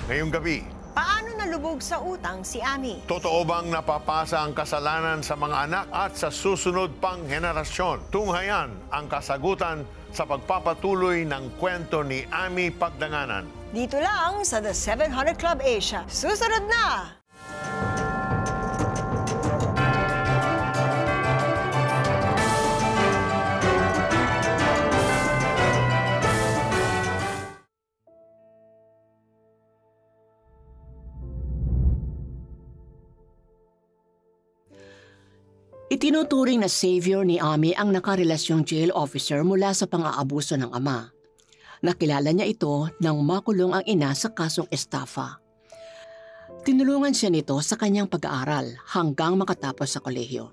Ngayong gabi, Paano nalubog sa utang si Ami? totoo bang napapasa ang kasalanan sa mga anak at sa susunod pang henerasyon? Tunghayan ang kasagutan sa pagpapatuloy ng kwento ni Ami Pagdanganan. Dito lang sa The 700 Club Asia. Susunod na! Itinuturing na savior ni Ami ang nakarelasyong jail officer mula sa pang-aabuso ng ama. Nakilala niya ito nang makulong ang ina sa kasong estafa. Tinulungan siya nito sa kanyang pag-aaral hanggang makatapos sa kolehiyo.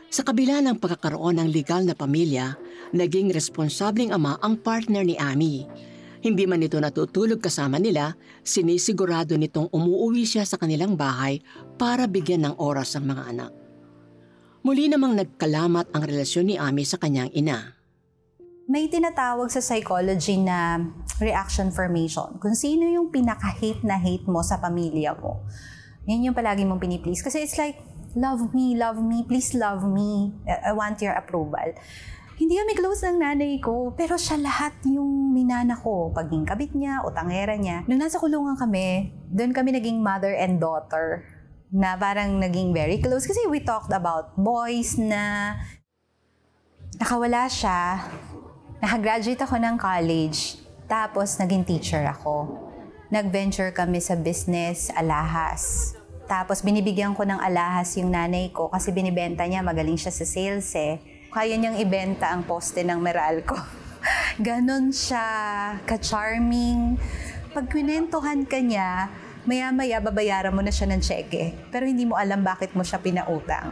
Sa kabila ng pagkakaroon ng legal na pamilya, naging responsableng ama ang partner ni Ami. Hindi man ito natutulog kasama nila, sinisigurado nitong umuuwi siya sa kanilang bahay para bigyan ng oras ang mga anak. Muli namang nagkalamat ang relasyon ni Ami sa kanyang ina. May tinatawag sa psychology na reaction formation. Kung sino yung pinaka-hate na hate mo sa pamilya mo, yan yung palagi mong piniplease. Kasi it's like, love me, please love me. I want your approval. Hindi kami close ng nanay ko, pero siya lahat yung minana ko. Paging kabit niya, utangera niya. Nung nasa kulungan kami, doon kami naging mother and daughter na parang naging very close. Kasi we talked about boys na nakawala siya. Nakagraduate ako ng college, tapos naging teacher ako. Nag-venture kami sa business, alahas. Tapos binibigyan ko ng alahas yung nanay ko kasi binibenta niya, magaling siya sa sales eh. Kaya niyang ibenta ang poste ng Meralco. Ganon siya, ka-charming. Pag kwinentuhan ka niya, maya-maya babayaran mo na siya ng tseke. Pero hindi mo alam bakit mo siya pinautang.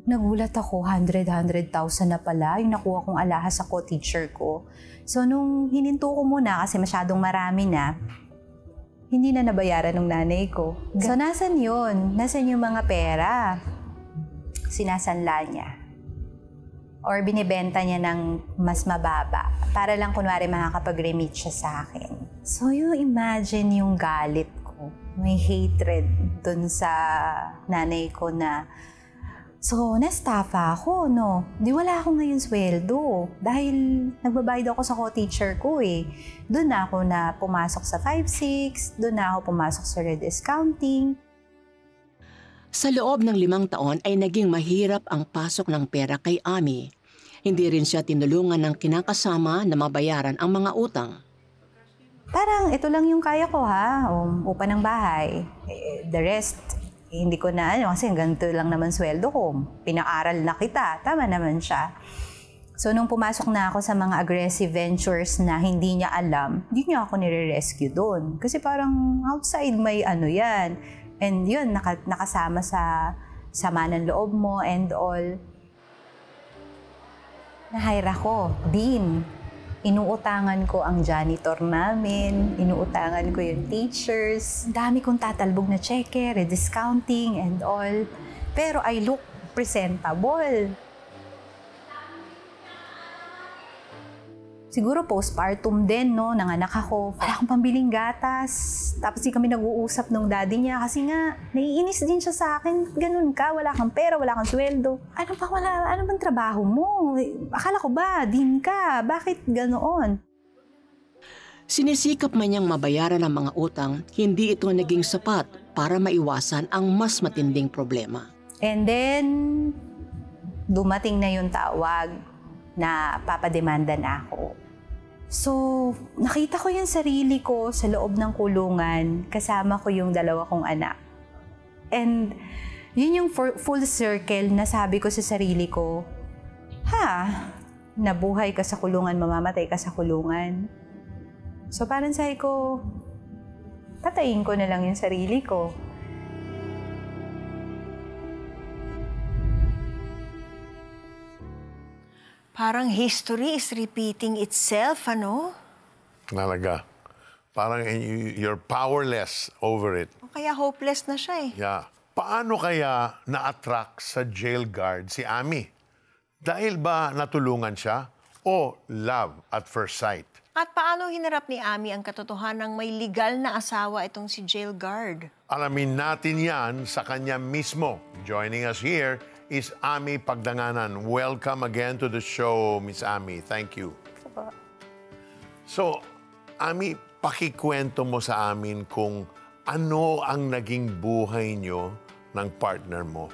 Nagulat ako, 100,000 na pala yung nakuha kong alahas sa co-teacher ko. So nung hininto ko muna kasi masyadong marami na, hindi na nabayaran ng nanay ko. So nasan yun? Nasan yung mga pera? Sinasanla niya. Or binibenta niya ng mas mababa para lang kunwari makakapag-remit siya sa akin. So you imagine yung galit ko. May hatred dun sa nanay ko na so, na-estafa ako, no? Di wala ako ngayon sweldo dahil nagbabayad ako sa co-teacher ko eh. Doon na ako na pumasok sa 5-6, doon na ako pumasok sa rediscounting. Sa loob ng 5 taon ay naging mahirap ang pasok ng pera kay Ami. Hindi rin siya tinulungan ng kinakasama na mabayaran ang mga utang. Parang ito lang yung kaya ko ha, upa ng bahay. The rest, hindi ko na kasi ganito lang naman sweldo ko. Pinaaral na kita, tama naman siya. So nung pumasok na ako sa mga aggressive ventures na hindi niya alam, hindi niya ako nire-rescue doon. Kasi parang outside may ano yan. And yun, nakasama sa sama ng loob mo and all. Na-hire ako, Dean. Inuutangan ko ang janitor namin, inuutangan ko yung teachers. Dami kong tatalbog na cheque, rediscounting and all. Pero I look presentable. Siguro postpartum din, no? Nanganak ako. Wala akong pambiling gatas. Tapos di kami nag-uusap nung daddy niya kasi nga, naiinis din siya sa akin. Ganun ka, wala kang pera, wala kang sweldo. Ano bang trabaho mo? Akala ko ba, din ka? Bakit ganoon? Sinisikap man niyang mabayaran ang mga utang, hindi ito naging sapat para maiwasan ang mas matinding problema. And then, dumating na yung tawag na papademanda na ako. So, nakita ko yung sarili ko sa loob ng kulungan, kasama ko yung 2 kong anak. And yun yung full circle na sabi ko sa sarili ko, nabuhay ka sa kulungan, mamamatay ka sa kulungan. So parang sabi ko, patayin ko na lang yung sarili ko. Parang history is repeating itself, ano? Talaga. Parang you're powerless over it. Kaya hopeless na siya eh. Yeah. Paano kaya na-attract sa jail guard si Ami? Dahil ba natulungan siya o love at first sight? At paano hinarap ni Ami ang katotohanang may legal na asawa itong si jail guard? Alamin natin yan sa kanya mismo. Joining us here is Ami Pagdanganan. Welcome again to the show, Miss Ami. Thank you. So, Ami, pakikwento mo sa amin kung ano ang naging buhay nyo ng partner mo.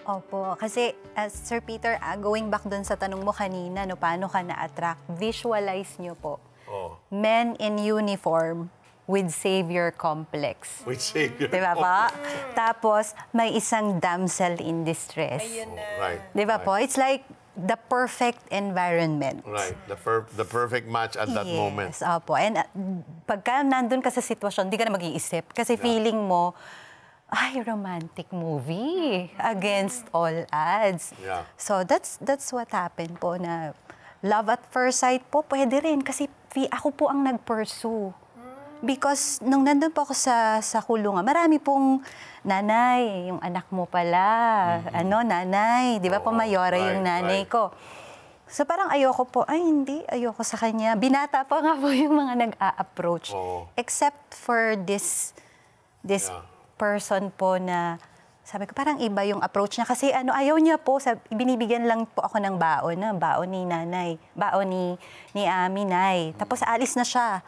Opo, kasi Sir Peter, going back dun sa tanong mo kanina, no, paano ka na-attract, visualize nyo po. Oh. Men in uniform with savior complex. With Savior. Diba po? Tapos, may isang damsel in distress. Right. Diba po? It's like the perfect environment. Right. The perfect match at that moment. Yes, opo. And pagka nandun ka sa sitwasyon, di ka na mag-iisip. Kasi feeling mo, ay, romantic movie against all odds. Yeah. So that's what happened po na love at first sight po, pwede rin. Kasi ako po ang nag-pursue. Because nung nandun po ako sa kulungan, marami pong nanay, yung anak mo pala, nanay, di ba po Mayora yung nanay ko. So parang ayoko po, ayoko sa kanya. Binata pa nga po yung mga nag-a-approach. Except for this person po na, sabi ko, parang iba yung approach niya. Kasi ayaw niya po, binibigyan lang po ako ng baon ni nanay, baon ni Ami, nay. Tapos alis na siya.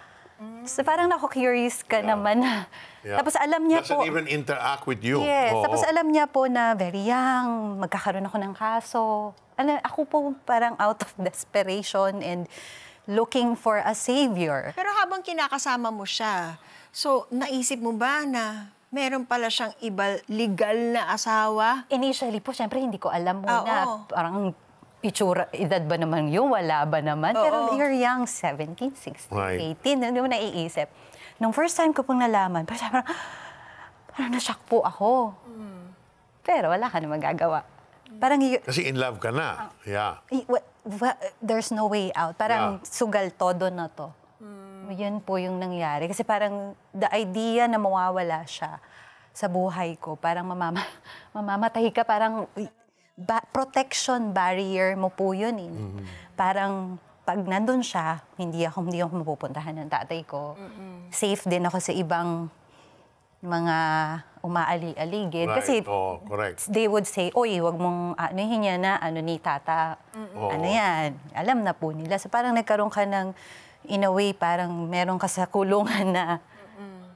So parang ako-curious ka naman. Tapos alam niya Doesn't po... even interact with you. Yes. Tapos alam niya po na very young, magkakaroon ako ng kaso. Ako po parang out of desperation and looking for a savior. Pero habang kinakasama mo siya, so naisip mo ba na meron pala siyang iba legal na asawa? Initially po, syempre hindi ko alam muna. Oo. Parang itsura, edad ba naman yun? Wala ba naman? Oo. Pero you're young, 17, 16, Right. 18. Hindi mo naiisip. Nung first time ko pong nalaman, parang na-shock po ako. Pero wala ka na magagawa. Parang Kasi in love ka na. Yeah. there's no way out. Parang sugal todo na to. Yun po yung nangyari. Kasi parang the idea na mawawala siya sa buhay ko, parang mamamatay ka, parang protection barrier mo po yun eh. Parang pag nandun siya, hindi ako mapupuntahan ng tatay ko. Safe din ako sa ibang mga umaali-aligid. Right. Kasi correct. they would say, oy, wag mong anuhin niya na ni tata. Ano yan? Alam na po nila. So parang nagkaroon ka ng, in a way, parang meron ka sa kulungan na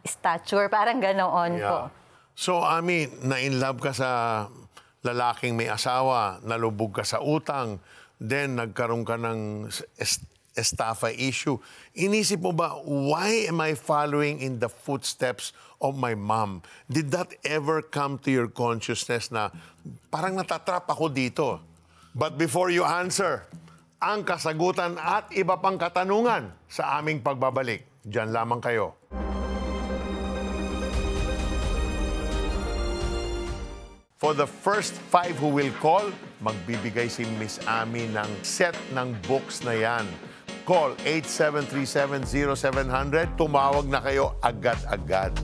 stature. Parang ganoon po. So, Ami, na-in-love ka sa lalaking may asawa, nalubog ka sa utang, then nagkaroon ka ng estafa issue. Inisip mo ba, why am I following in the footsteps of my mom? Did that ever come to your consciousness na parang natatrap ako dito? But before you answer, ang kasagutan at iba pang katanungan sa aming pagbabalik. Diyan lamang kayo. For the first 5 who will call, magbibigay si Miss Ami ng set ng books na yan. Call 8737-0700. Tumawag na kayo agad-agad.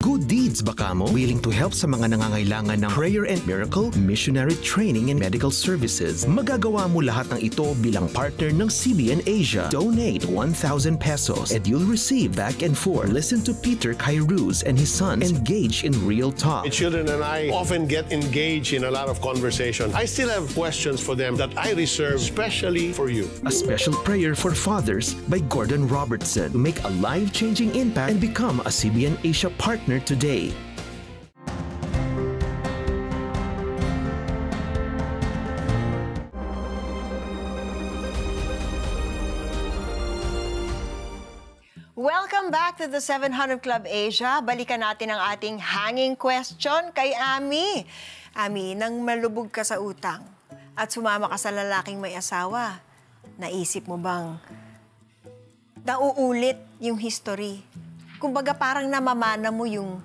Good Deeds Bacamo, willing to help sa mga nangangailangan ng prayer and miracle, missionary training, and medical services. Magagawa mo lahat ng ito bilang partner ng CBN Asia. Donate 1,000 pesos and you'll receive back and forth. Listen to Peter Kairouz and his sons engage in real talk. My children and I often get engaged in a lot of conversation. I still have questions for them that I reserve specially for you. A special prayer for fathers by Gordon Robertson to make a life-changing impact and become a CBN Asia partner today. Welcome back to the 700 Club Asia. Balikan natin ang ating hanging question kay Ami. Ami, nang malubog ka sa utang at sumama ka sa lalaking may asawa, naisip mo bang nauulit yung history? Kumbaga parang namamana mo yung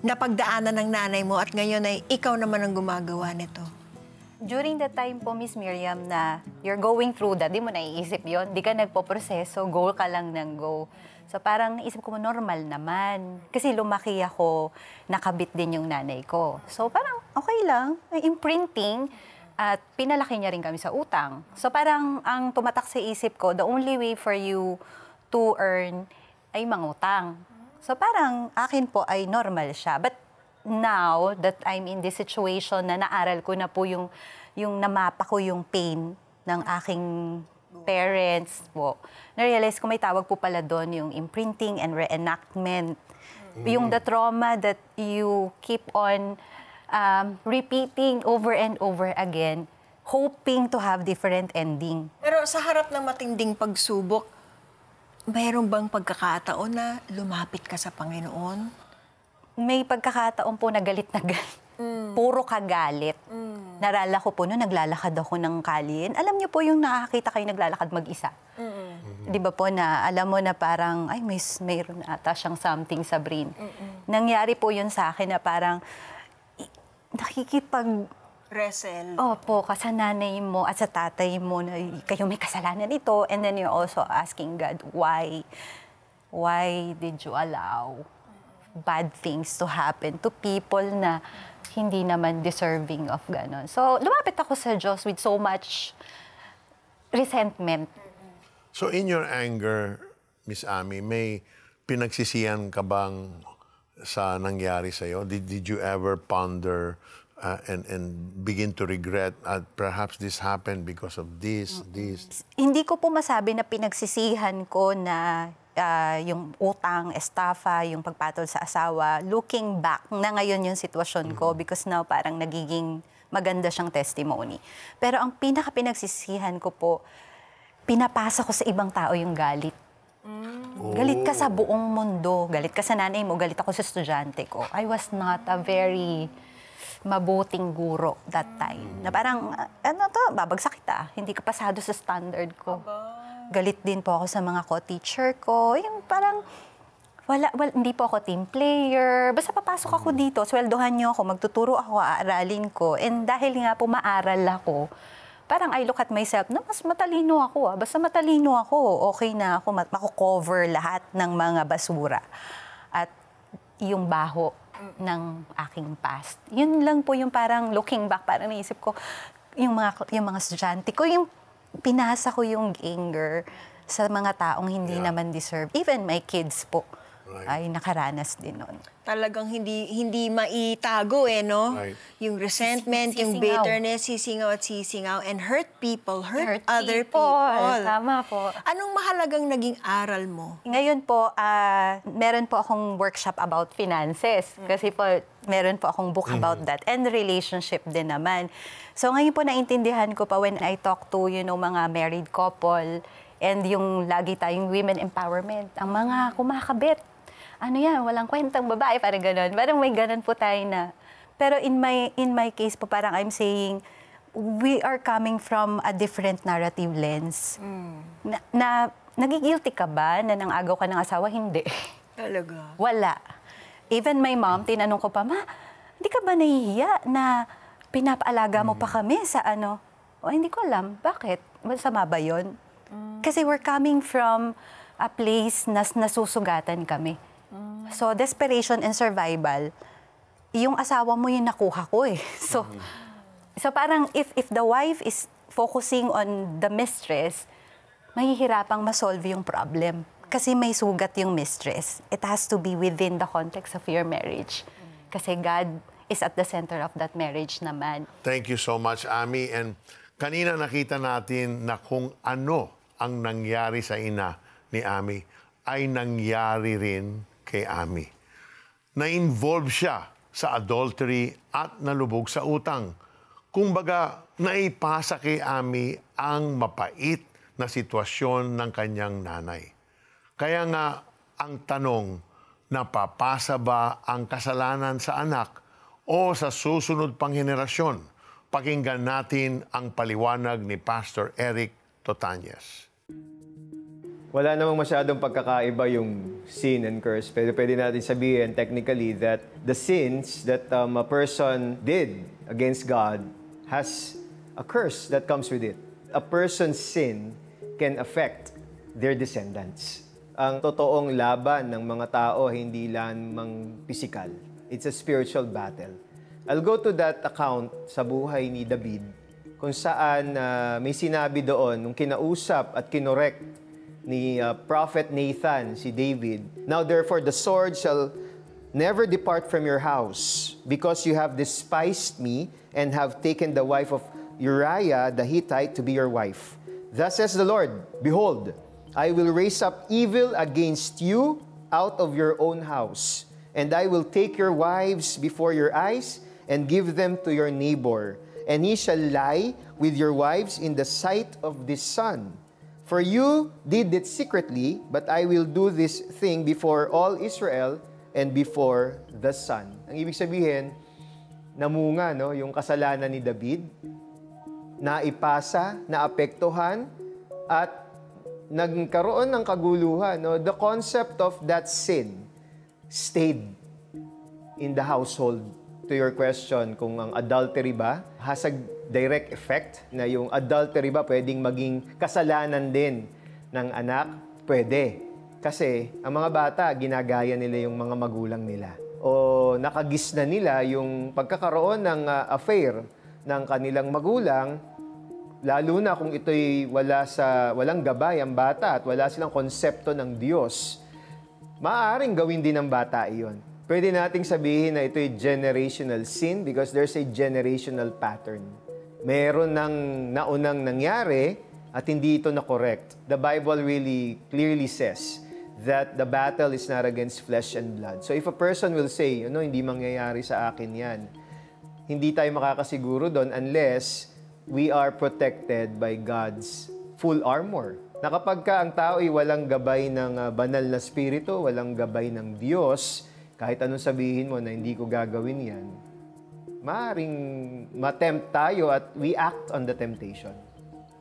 napagdaanan ng nanay mo at ngayon ay ikaw naman ang gumagawa nito. During the time po, Miss Miriam, na you're going through that, di mo naiisip yon, di ka nagpo-proseso, go ka lang ng go. So parang naisip ko, normal naman. Kasi lumaki ako, nakabit din yung nanay ko. So parang okay lang, imprinting, At pinalaki niya rin kami sa utang. So parang ang tumatak sa isip ko, the only way for you to earn ay mangutang. So parang akin po ay normal siya. But now that I'm in this situation na naaral ko na po yung namapa ko yung pain ng aking parents po, na-realize ko may tawag po pala doon yung imprinting and reenactment. Yung the trauma that you keep on repeating over and over again, hoping to have different ending. Pero sa harap ng matinding pagsubok, mayroon bang pagkakataon na lumapit ka sa Panginoon? May pagkakataon po na galit na galit. Puro kagalit. Narala ko po noon, naglalakad ako ng kalye. Alam niyo po yung nakakita kayo naglalakad mag-isa. Di ba po na alam mo na parang, ay, mayroon ata siyang something sa brain. Nangyari po yun sa akin na parang, Wrestle. Opo, sa nanay mo at sa tatay mo na kayo may kasalanan ito. And then you're also asking God, why? Why did you allow bad things to happen to people na hindi naman deserving of ganon? So, lumapit ako sa Diyos with so much resentment. So in your anger, Miss Ami, may pinagsisihan ka bang sa nangyari sa'yo? Did you ever ponder and begin to regret perhaps this happened because of this? Hindi ko po masabi na pinagsisihan ko na yung utang, estafa, yung pagpatol sa asawa. Looking back na ngayon yung sitwasyon ko because now parang nagiging maganda siyang testimony. Pero ang pinaka-pinagsisihan ko po, pinapasa ko sa ibang tao yung galit. Galit ka sa buong mundo. Galit ka sa nanay mo. Galit ako sa estudyante ko. I was not a very mabuting guro that time. Na parang, babagsak kita. Hindi ka pasado sa standard ko. Galit din po ako sa mga co-teacher ko. Yung parang, hindi po ako team player. Basta papasok ako dito, sweldohan niyo ako, magtuturo ako, aaralin ko. And dahil nga po maaral ako, parang I look at myself, na mas matalino ako. Basta matalino ako, okay na ako, mako-cover lahat ng mga basura. At yung baho ng aking past. Yun lang po yung parang looking back, parang naisip ko, yung mga estudyante ko, yung pinasa ko yung anger sa mga taong hindi naman deserve. Even my kids po ay nakaranas din nun. Talagang hindi maitago no? Right. Yung resentment, yung Sisingaw. bitterness, sisingaw and hurt people, hurt Hurt other people. people. Tama po. Anong mahalagang naging aral mo? Ngayon po, meron po akong workshop about finances. Kasi po, meron po akong book about that. And relationship din naman. So ngayon po, naintindihan ko pa when I talk to, mga married couple and yung lagi tayong women empowerment. Ang mga kumakabit. Ano yan, walang kwentang babae, parang gano'n. Parang may gano'n po tayo na. Pero in my case po, parang I'm saying, we are coming from a different narrative lens. Na nagigilty ka ba na nang-agaw ka ng asawa? Hindi. Talaga? Wala. Even my mom, tinanong ko pa, Ma, hindi ka ba nahihiya na pinapaalaga mo pa kami sa ano? Hindi ko alam. Bakit? Masama ba yun? Kasi we're coming from a place na nasusugatan kami. So, desperation and survival, yung asawa mo yung nakuha ko eh. So parang if the wife is focusing on the mistress, mahihirapang masolve yung problem. Kasi may sugat yung mistress. It has to be within the context of your marriage. Kasi God is at the center of that marriage naman. Thank you so much, Ami. And kanina nakita natin na kung ano ang nangyari sa ina ni Ami ay nangyari rin kay Ami. Na-involve siya sa adultery at nalubog sa utang. Kumbaga, naipasa kay Ami ang mapait na sitwasyon ng kanyang nanay. Kaya nga, ang tanong, napapasa ba ang kasalanan sa anak o sa susunod pang henerasyon? Pakinggan natin ang paliwanag ni Pastor Eric Totanyes. Wala namang masyadong pagkakaiba yung sin and curse. Pero pwede natin sabihin technically that the sins that a person did against God has a curse that comes with it. A person's sin can affect their descendants. Ang totoong laban ng mga tao hindi lamang physical. It's a spiritual battle. I'll go to that account sa buhay ni David kung saan may sinabi doon, nung kinausap at kinorek ni Prophet Nathan, si David, "Now therefore the sword shall never depart from your house, because you have despised me and have taken the wife of Uriah the Hittite to be your wife. Thus says the Lord, behold, I will raise up evil against you out of your own house, and I will take your wives before your eyes and give them to your neighbor, and he shall lie with your wives in the sight of this sun. For you did it secretly, but I will do this thing before all Israel and before the sun." Ang ibig sabihin, namunga yung kasalanan ni David, naipasa, naapektuhan, at nagkaroon ng kaguluhan. The concept of that sin stayed in the household. To your question, kung ang adultery ba has a direct effect, na yung adultery ba pwedeng maging kasalanan din ng anak? Pwede. Kasi ang mga bata, ginagaya nila yung mga magulang nila. O nakagis na nila yung pagkakaroon ng affair ng kanilang magulang, lalo na kung ito'y walang gabay ang bata at wala silang konsepto ng Diyos, maaaring gawin din ng bata iyon. Pwede nating sabihin na ito'y generational sin because there's a generational pattern. Meron ng naunang nangyari at hindi ito na-correct. The Bible really clearly says that the battle is not against flesh and blood. So if a person will say, hindi mangyayari sa akin yan, hindi tayo makakasiguro doon unless we are protected by God's full armor. Na kapag ang tao ay walang gabay ng banal na spirito, walang gabay ng Diyos, kahit anong sabihin mo na hindi ko gagawin yan, maaaring matempt tayo at we act on the temptation.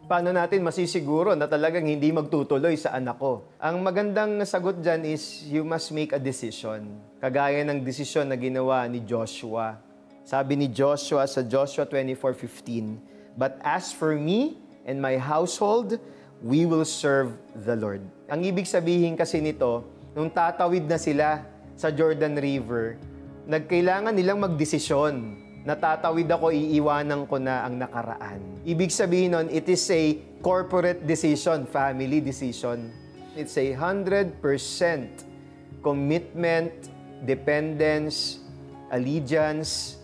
Paano natin masisiguro na talagang hindi magtutuloy sa anak ko? Ang magandang sagot dyan is you must make a decision. Kagaya ng desisyon na ginawa ni Joshua. Sabi ni Joshua sa Joshua 24:15, "But as for me and my household, we will serve the Lord." Ang ibig sabihin kasi nito, nung tatawid na sila sa Jordan River, nagkailangan nilang magdesisyon. Natatawid ako, iiwanan ko na ang nakaraan. Ibig sabihin nun, it is a corporate decision, family decision. It's a 100% commitment, dependence, allegiance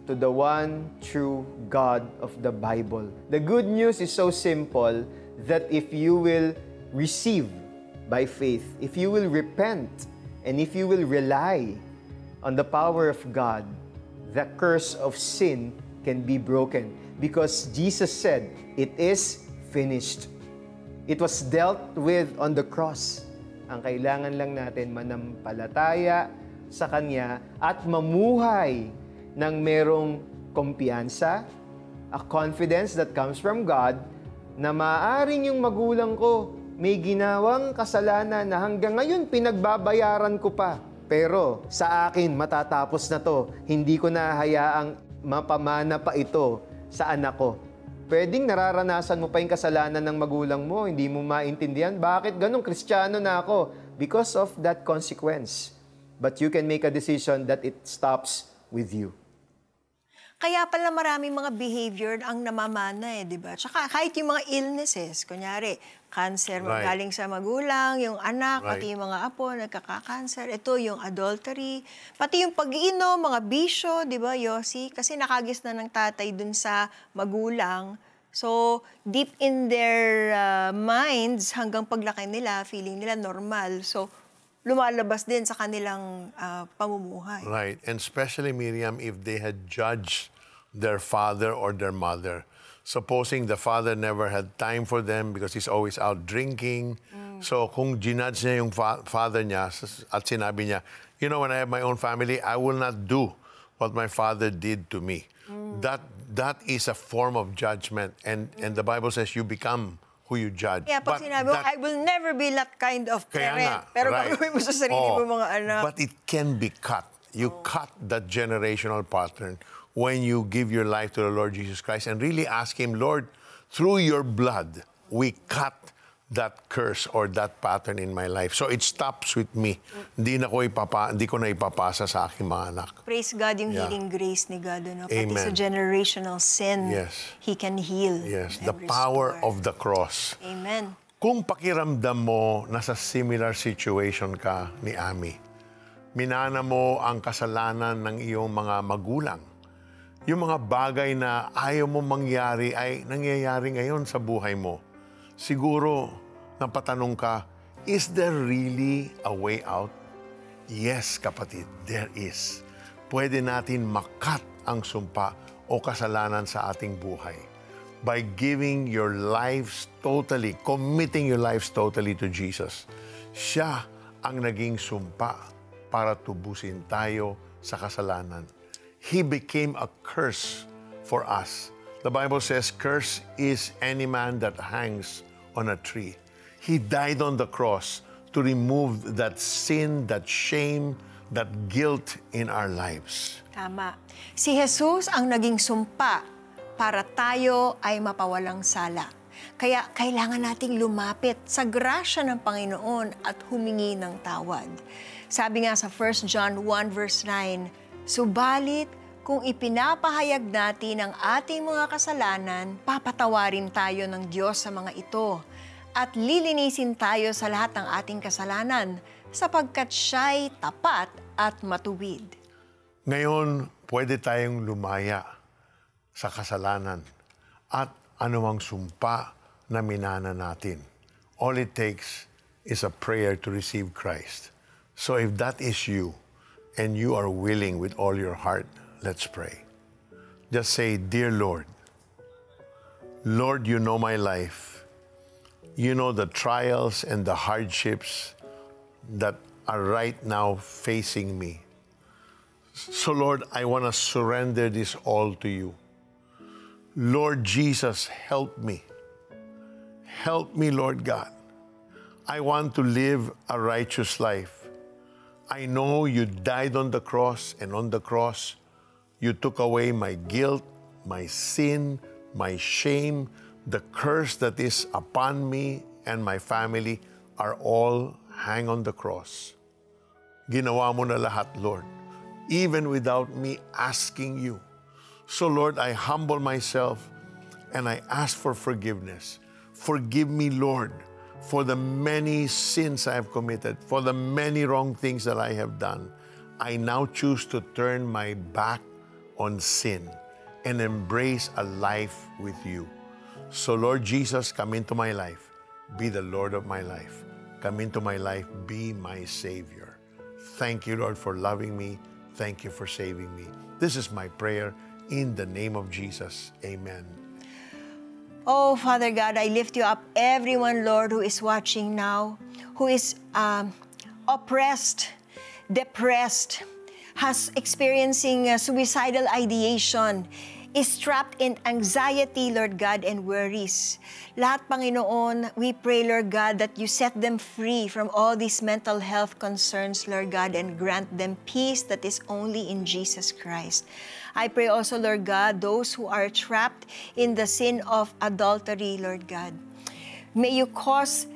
to the one true God of the Bible. The good news is so simple that if you will receive by faith, if you will repent, and if you will rely on the power of God, the curse of sin can be broken. Because Jesus said, "It is finished." It was dealt with on the cross. Ang kailangan lang natin manampalataya sa Kanya at mamuhay ng merong kumpiyansa, a confidence that comes from God, na maaaring yung magulang ko may ginawang kasalanan na hanggang ngayon pinagbabayaran ko pa. Pero sa akin, matatapos na to. Hindi ko na hayaang mapamana pa ito sa anak ko. Pwedeng nararanasan mo pa yung kasalanan ng magulang mo, hindi mo maintindihan. Bakit ganun? Kristiyano na ako. Because of that consequence. But you can make a decision that it stops with you. Kaya pala maraming mga behavior ang namamana di ba? Tsaka kahit yung mga illnesses, kunyari, cancer galing sa magulang, yung anak, pati yung mga apo, nagkaka-cancer. Ito yung adultery, pati yung pag-iinom, mga bisyo, di ba, Yossi? Kasi nakagis na ng tatay dun sa magulang. So, deep in their minds, hanggang paglaki nila, feeling nila normal. So, lumalabas din sa kanilang pamumuhay. Right. And especially, Miriam, if they had judged their father or their mother. Supposing the father never had time for them because he's always out drinking. So kung ginudge niya yung father niya at sinabi niya, when I have my own family, I will not do what my father did to me. That is a form of judgment. And the Bible says you become who you judge. Yeah, pag sinabi mo, I will never be that kind of parent. Pero gagawin mo sa sarili mo mga anak. But it can be cut. You cut that generational pattern when you give your life to the Lord Jesus Christ and really ask Him, Lord, through your blood, we cut that curse or that pattern in my life. So it stops with me. Hindi ko na ipapasa sa aking mga anak. Praise God yung Yeah. healing grace ni God. No? Pati Amen. sa generational sin, Yes. He can heal. Yes, and the power restore. of the cross. Amen. Kung pakiramdam mo nasa similar situation ka ni Ami, minana mo ang kasalanan ng iyong mga magulang. Yung mga bagay na ayaw mo mangyari ay nangyayari ngayon sa buhay mo. Siguro, napatanong ka, is there really a way out? Yes, kapatid, there is. Pwede natin makat ang sumpa o kasalanan sa ating buhay by giving your lives totally, committing your lives totally to Jesus. Siya ang naging sumpa para tubusin tayo sa kasalanan. He became a curse for us. The Bible says, curse is any man that hangs on a tree. He died on the cross to remove that sin, that shame, that guilt in our lives. Tama. Si Jesus ang naging sumpa para tayo ay mapawalang sala. Kaya kailangan nating lumapit sa grasya ng Panginoon at humingi ng tawad. Sabi nga sa 1 John 1 verse 9, subalit kung ipinapahayag natin ang ating mga kasalanan, papatawarin tayo ng Diyos sa mga ito at lilinisin tayo sa lahat ng ating kasalanan sapagkat siya'y tapat at matuwid. Ngayon, pwede tayong lumaya sa kasalanan at anumang sumpa na minana natin. All it takes is a prayer to receive Christ. So if that is you and you are willing with all your heart, let's pray. Just say, Dear Lord, Lord, you know my life. You know the trials and the hardships that are right now facing me. So Lord, I want to surrender this all to you. Lord Jesus, help me. Help me, Lord God. I want to live a righteous life. I know you died on the cross, and on the cross, you took away my guilt, my sin, my shame, the curse that is upon me and my family are all hang on the cross. Ginawa mo na lahat, Lord, even without me asking you. So, Lord, I humble myself and I ask for forgiveness. Forgive me, Lord, for the many sins I have committed, for the many wrong things that I have done. I now choose to turn my back on sin and embrace a life with you. So, Lord Jesus, come into my life. Be the Lord of my life. Come into my life. Be my Savior. Thank you, Lord, for loving me. Thank you for saving me. This is my prayer in the name of Jesus. Amen. Oh, Father God, I lift you up, everyone, Lord, who is watching now, who is oppressed, depressed, has experiencing suicidal ideation, is trapped in anxiety, Lord God, and worries. Lahat, Panginoon, we pray, Lord God, that you set them free from all these mental health concerns, Lord God, and grant them peace that is only in Jesus Christ. I pray also, Lord God, those who are trapped in the sin of adultery, Lord God. May you cause,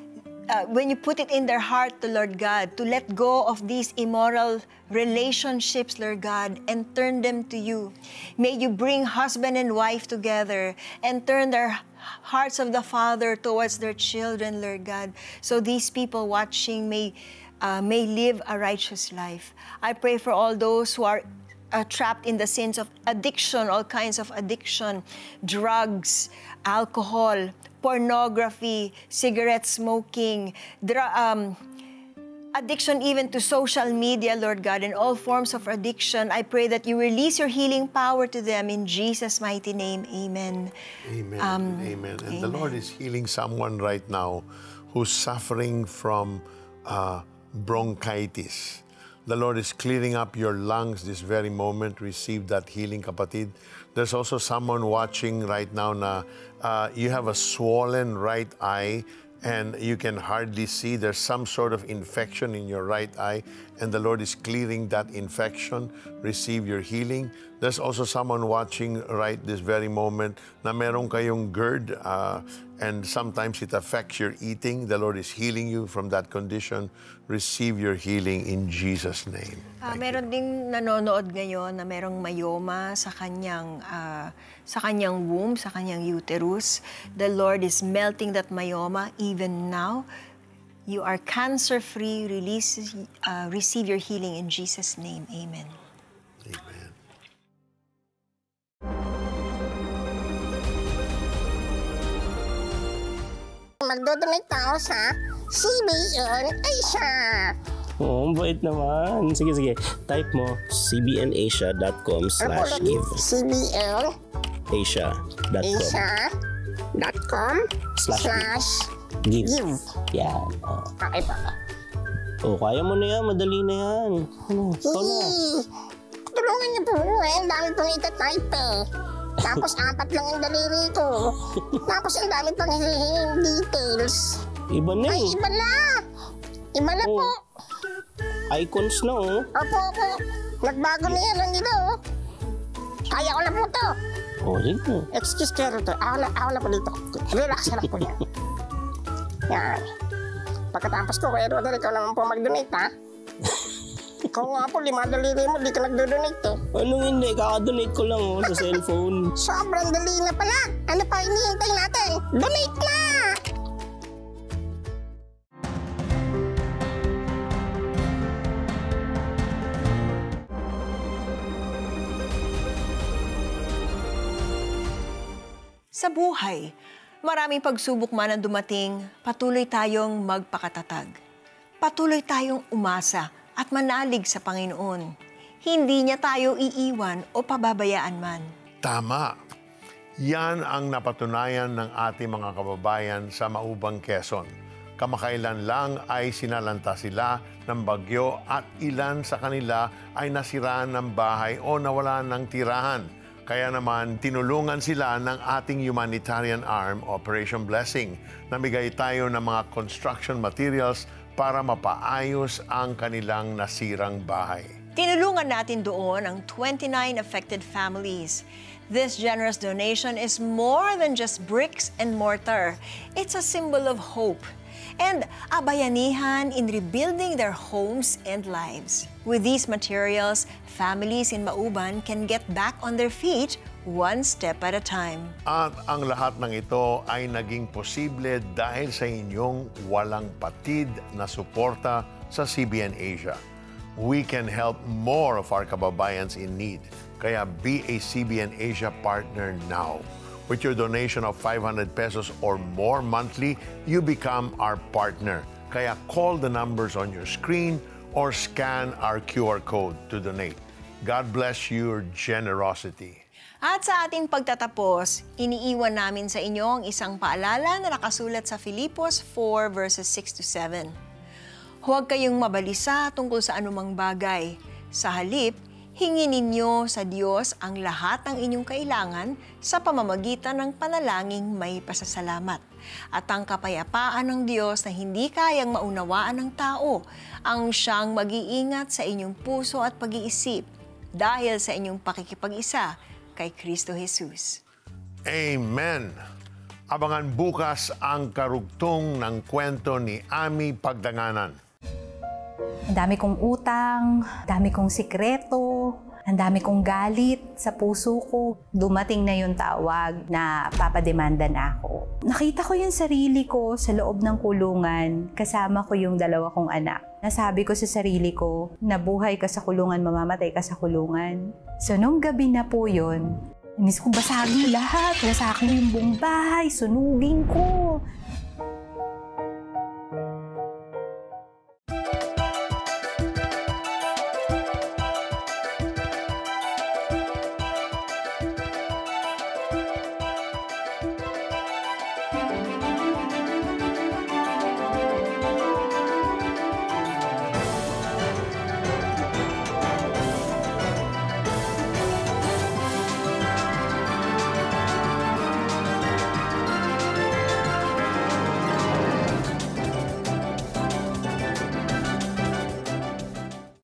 when you put it in their heart, Lord God, to let go of these immoral relationships, Lord God, and turn them to you. May you bring husband and wife together and turn their hearts of the father towards their children, Lord God, so these people watching may live a righteous life. I pray for all those who are trapped in the sins of addiction, all kinds of addiction, drugs, alcohol, pornography, cigarette smoking, addiction even to social media, Lord God, and all forms of addiction. I pray that you release your healing power to them in Jesus' mighty name. Amen. Amen. Amen. And the Lord is healing someone right now who's suffering from bronchitis. The Lord is clearing up your lungs this very moment. Receive that healing, kapatid. There's also someone watching right now na you have a swollen right eye and you can hardly see. There's some sort of infection in your right eye and the Lord is clearing that infection. Receive your healing. There's also someone watching right this very moment na meron kayong GERD and sometimes it affects your eating. The Lord is healing you from that condition. Receive your healing in Jesus' name. Meron ding nanonood ngayon na merong myoma sa kanyang womb, sa kanyang uterus. The Lord is melting that myoma even now. You are cancer-free. Receive your healing in Jesus' name. Amen. Amen. Magdodonate ako sa CBN Asia. Oo, bait naman. Sige. Type mo cbnasia.com/give. CBN Asia.com/give. Yan. Okay pa. Kaya mo na yan. Madali na yan. Ikaw na. Tulungan niyo po. Ang dami pong itatype eh. Tapos 4 lang yung daliri ko. Tapos ang dami pang hihinging details. Iba na eh. Ay, iba na. Iba na po. Icons na oh. Opo. Nagbago na yan lang dito. Kaya ko na po to. Sige. Excuse me to. Ako na po dito. Relax na po yan. Yan. Pagkatapos ko, kaya doon ikaw naman po mag-donate ha. Ikaw nga po, 5 daliri mo, di ka nagdo-donate eh. Anong hindi? Kaka-donate ko lang sa cellphone. Sobrang dali na pala. Ano pa hinihintay natin? Donate na! Sa buhay, maraming pagsubok man ang dumating, patuloy tayong magpakatatag. Patuloy tayong umasa at manalig sa Panginoon. Hindi niya tayo iiwan o pababayaan man. Tama. Yan ang napatunayan ng ating mga kababayan sa Maubang, Quezon. Kamakailan lang ay sinalanta sila ng bagyo at ilan sa kanila ay nasiraan ng bahay o nawalan ng tirahan. Kaya naman, tinulungan sila ng ating humanitarian arm, Operation Blessing. Namigay tayo ng mga construction materials para mapaayos ang kanilang nasirang bahay. Tinulungan natin doon ang 29 affected families. This generous donation is more than just bricks and mortar. It's a symbol of hope and a bayanihan in rebuilding their homes and lives. With these materials, families in Mauban can get back on their feet one step at a time. At ang lahat ng ito ay naging posible dahil sa inyong walang patid na suporta sa CBN Asia. We can help more of our kababayans in need. Kaya be a CBN Asia partner now. With your donation of 500 pesos or more monthly, you become our partner. Kaya call the numbers on your screen or scan our QR code to donate. God bless your generosity. At sa ating pagtatapos, iniiwan namin sa inyo ang isang paalala na nakasulat sa Filipos 4 verses 6-7. Huwag kayong mabalisa tungkol sa anumang bagay. Sa halip, hingin ninyo sa Diyos ang lahat ng inyong kailangan sa pamamagitan ng panalangin may pasasalamat. At ang kapayapaan ng Diyos na hindi kayang maunawaan ng tao, ang siyang mag-iingat sa inyong puso at pag-iisip dahil sa inyong pakikipag-isa kay Kristo Jesus. Amen. Abangan bukas ang karugtong ng kwento ni Ami Pagdanganan. Ang dami kong utang, dami kong sikreto, ang dami kong galit sa puso ko. Dumating na yung tawag na papademanda na ako. Nakita ko yung sarili ko sa loob ng kulungan, kasama ko yung 2 kong anak. Nasabi ko sa sarili ko, nabuhay ka sa kulungan, mamamatay ka sa kulungan. So nung gabi na po yun, inis ko basagin lahat, wasakin yung buong bahay, sunugin ko.